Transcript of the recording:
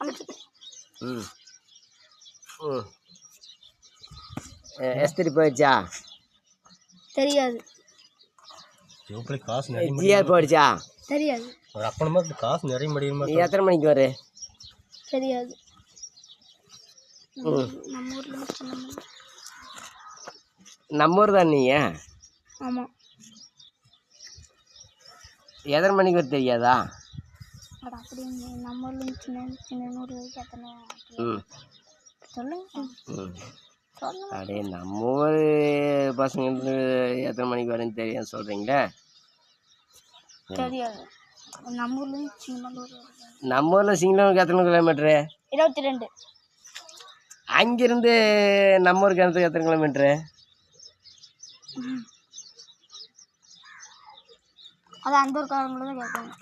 ம் ம் எஸ்திரி போயிடுச்சா? தெரியாது. காசு நிறைய ஜிஆர் போயிடுச்சா? தெரியாது. ஒரு அப்பனமா காசு நிறைய முடியுமா? நீ எத்தனை மணிக்கு வரு? தெரியாது. ம் நம்ம ஊர்ல சின்ன நம்ம ஊர் தான் நீ? ஆமாம். எத்தனை மணிக்கு வர தெரியாதா? அப்படி நம்ம ஊர்ல சின்ன சின்ன ஊர் வரைக்கும் எத்தனை ம் சொல்லுங்க. ம் சொல்லுங்க. அப்படியே நம்ம ஊர் பசங்க எத்தனை மணிக்கு வரேன்னு தெரியாது சொல்கிறீங்களே. தெரியாது. நம்ம ஊர்ல சின்னமல்லூர். நம்ம ஊரில் சிங்களூருக்கு எத்தனை கிலோமீட்ரு? 22. அங்கேருந்து நம்ம ஊருக்கு கிணத்துக்கு எத்தனை கிலோமீட்ரு? அது அந்த ஊருக்காரங்களும் தான் கேட்பாங்க.